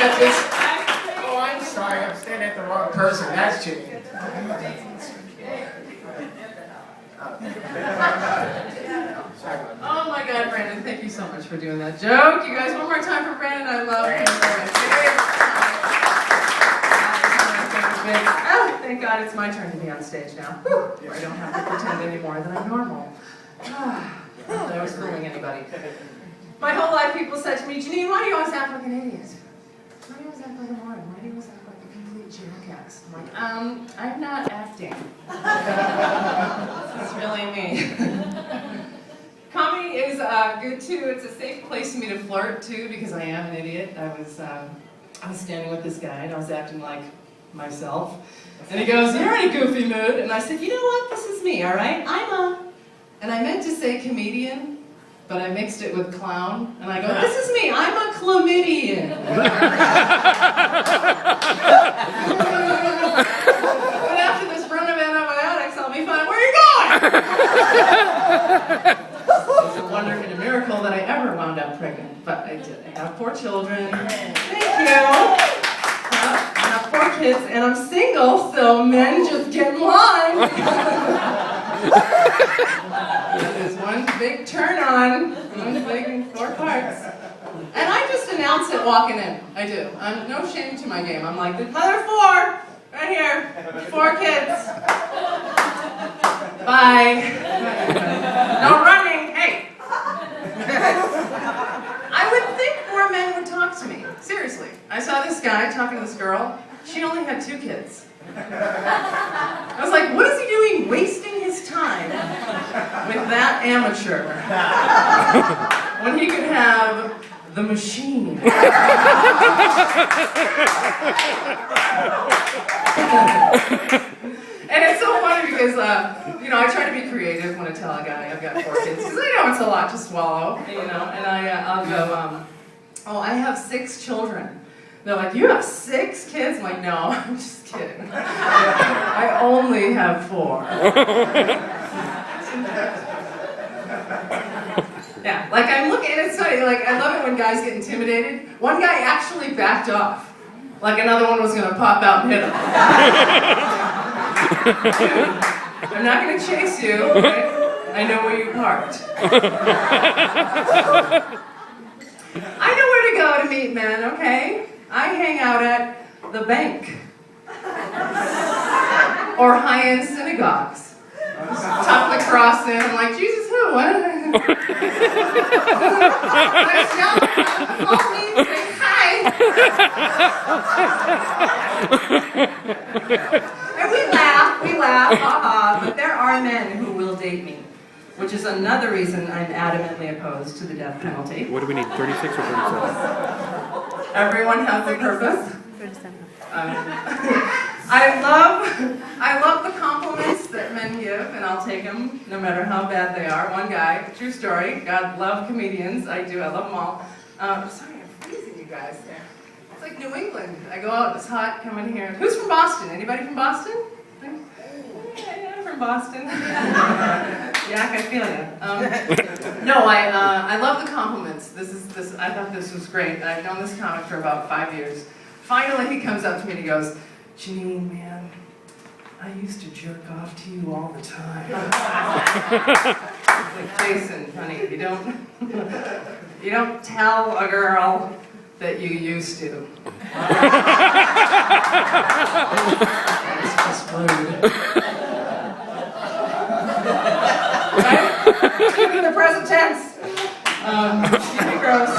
That's just, oh, I'm sorry, I'm standing at the wrong person. That's Janine. Oh my God, Brandon, thank you so much for doing that joke. You guys, one more time for Brandon. I love him. Oh, thank God it's my turn to be on stage now. I don't have to pretend anymore that I'm normal. Not that I was fooling anybody. My whole life people said to me, Janine, why do you always act like an idiot? Why do you always act like a moron? Why do you always act like a complete jackass? I'm like, I'm not acting. This is really me. Comedy is good too. It's a safe place for me to flirt too because I am an idiot. I was standing with this guy and I was acting like myself. And he goes, you're in a goofy mood. And I said, you know what? This is me, all right? And I meant to say comedian, but I mixed it with clown. And I go, this is me. I'm a chlamydian. But after this run of antibiotics, I'll be fine. Where are you going? It's a wonder and a miracle that I ever wound up pregnant, but I did. I have 4 children. Thank you. I have 4 kids, and I'm single, so men just get in line. There's one big turn on, one big 4 parts. And I just announce it walking in. I do. I'm no shame to my game. I'm like, mother 4, right here, 4 kids. Bye. No running. Hey. I would think more men would talk to me. Seriously. I saw this guy talking to this girl. She only had 2 kids. I was like, what is he doing wasting his time with that amateur when he could have the machine? And it's so funny because, I try to be creative when I tell a guy I've got 4 kids, because I know it's a lot to swallow, and I'll go, oh, I have 6 children. They're like, you have 6 kids? I'm like, no, I'm just kidding. I only have 4. Yeah, like I'm looking, and it's funny, like I love it when guys get intimidated. One guy actually backed off. Like another one was going to pop out and hit him. Dude, I'm not going to chase you, okay? I know where you parked. I know where to go to meet men, okay? I hang out at the bank. Or high-end synagogues. Tuck the cross in, I'm like, Jesus who? What? Nice job. Call me, say hi. And we laugh, haha, but there are men who will date me, which is another reason I'm adamantly opposed to the death penalty. What do we need, 36 or 37? Everyone has a purpose. 37. I love the compliments that men give, and I'll take them no matter how bad they are. One guy, true story, God love comedians, I do, I love them all. Sorry, I'm freezing you guys. It's like New England. I go out, it's hot, come in here. Who's from Boston? Anybody from Boston? Yeah, I'm from Boston. Yeah, I feel you. No, I love the compliments. I thought this was great. I've known this comic for about 5 years. Finally, he comes up to me and he goes, Janine, man, I used to jerk off to you all the time. Like, Jason, honey, you don't tell a girl that you used to. It's just rude. Right? Keeping the present tense. Keep it gross.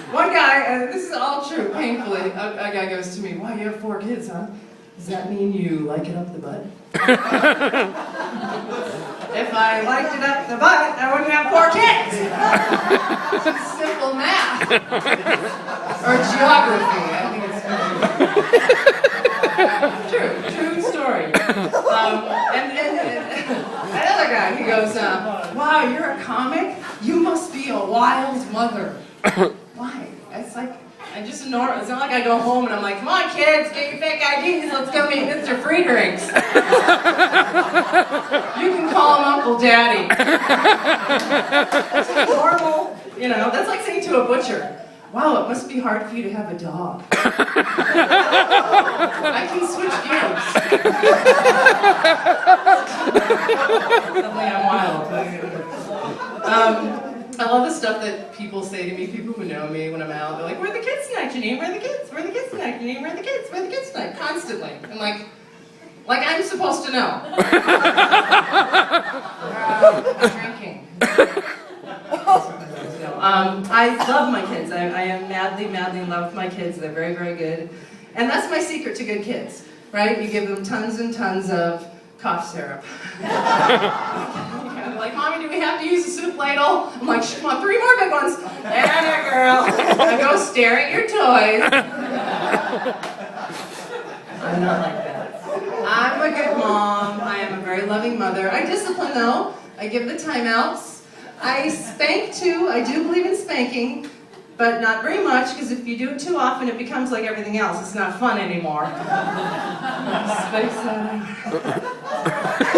One guy, and this is all true, painfully, a guy goes to me, wow, you have 4 kids, huh? Does that mean you like it up the butt? If I liked it up the butt, I wouldn't have 4 kids. Simple math. Or geography, I think it's true story. And another guy, he goes, wow, you're a comic? You must be a wild mother. Why? It's like, I just ignore it. It's not like I go home and I'm like, come on kids, get your fake IDs, let's go meet Mr. Friedrichs. You can call him Uncle Daddy. That's normal, that's like saying to a butcher, wow, it must be hard for you to have a dog. I can switch gears. Suddenly I'm wild. I love the stuff that people say to me, people who know me when I'm out. They're like, where are the kids tonight, Janine? Where are the kids? Where are the kids tonight, Janine? Where are the kids? Where are the kids tonight? Constantly. I'm like I'm supposed to know. Drinking. I love my kids. I am madly, madly in love with my kids. They're very, very good. And that's my secret to good kids, right? You give them tons and tons of cough syrup. They're like, Mommy, do we have to use a soup ladle? I'm like, come on, 3 more big ones. Yeah, girl. I go stare at your toys. I'm not like that. I'm a good mom. I am a very loving mother. I discipline, though. I give the timeouts. I spank, too. I do believe in spanking, but not very much, because if you do it too often, it becomes like everything else. It's not fun anymore.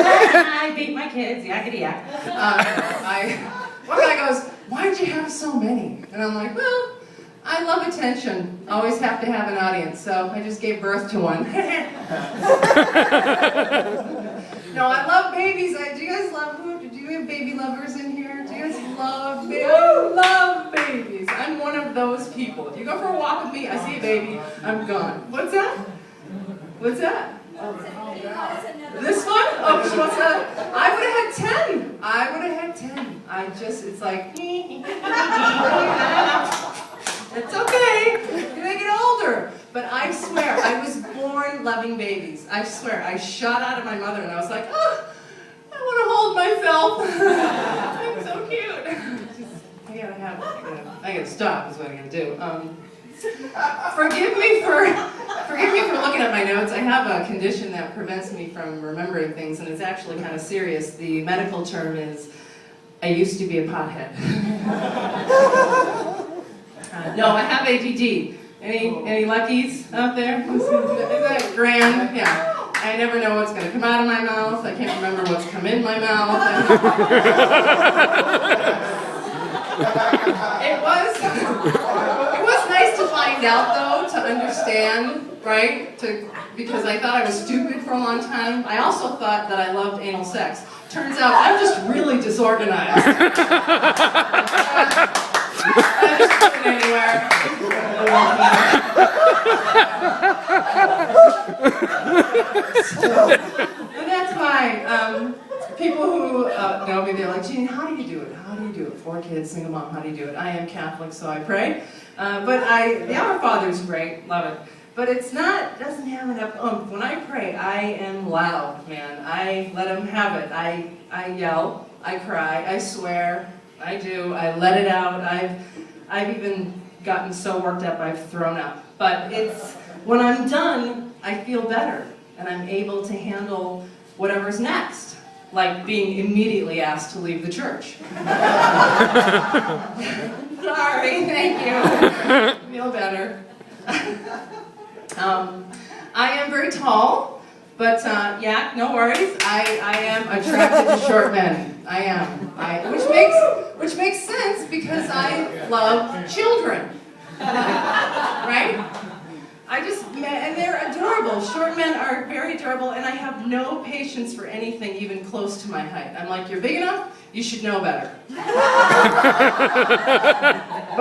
I beat my kids, yakety yak. One guy goes, why'd you have so many? And I'm like, well, I love attention. Always have to have an audience, so I just gave birth to one. No, I love babies. Do you guys love food? Do you have baby lovers in here? Do you guys love babies? I love babies. I'm one of those people. If you go for a walk with me, I see a baby, I'm gone. What's that? What's that? This one? Oh, she wants that? I would have had 10. I would have had 10. It's like, it's okay. You're gonna get older. But I swear, I was born loving babies. I swear, I shot out of my mother and I was like, oh, I want to hold myself. I'm so cute. I gotta stop is what I'm gonna do. Forgive me for looking at my notes. I have a condition that prevents me from remembering things, and it's actually kind of serious. The medical term is, I used to be a pothead. No, I have ADD. Any luckies out there? Is that grand? Yeah. I never know what's going to come out of my mouth. I can't remember what's come in my mouth. It was nice to find out, though, to understand, right? Because I thought I was stupid for a long time. I also thought that I loved anal sex. Turns out I'm just really disorganized. I'm just putting it anywhere. And that's why people who know me, they're like, Janine, how do you do it? How do you do it? 4 kids, single mom, how do you do it? I am Catholic, so I pray. But the Our Father's great, love it. But doesn't have enough oomph. When I pray, I am loud, man. I let him have it. I yell, I cry, I swear, I do, I let it out. I've even gotten so worked up I've thrown up. But when I'm done, I feel better, and I'm able to handle whatever's next, like being immediately asked to leave the church. Sorry, thank you. Feel better. I am very tall, but yeah, no worries. I am attracted to short men. I am. Which makes sense because I love children. Right? And they're adorable. Short men are very adorable, and I have no patience for anything even close to my height. I'm like, you're big enough, you should know better. But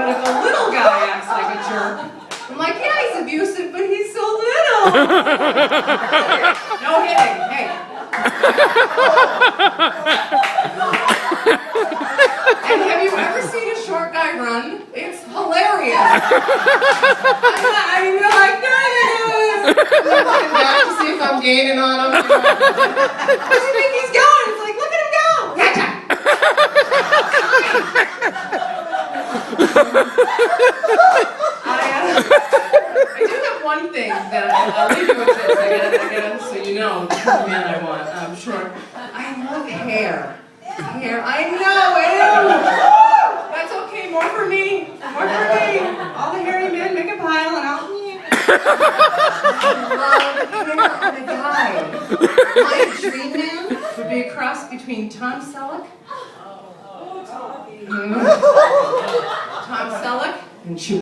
if a little guy acts like a jerk, I'm like, yeah, he's abusive, but he's so little. No hitting, hey. And have you ever seen a short guy run? It's hilarious. You're like, I'm looking back to see if I'm gaining on him. Where do you think he's going? It's like, look at him go. Gotcha. I do have one thing that I'll leave you with this. I gotta, so you know the man I want. I'm short. I love hair. Hair. I know. That's okay. More for me. More for me. All the hairy men make a pile, and I'll. I love hair on a guy. My dream man would be a cross between Tom Selleck. Tom Selleck and Chew.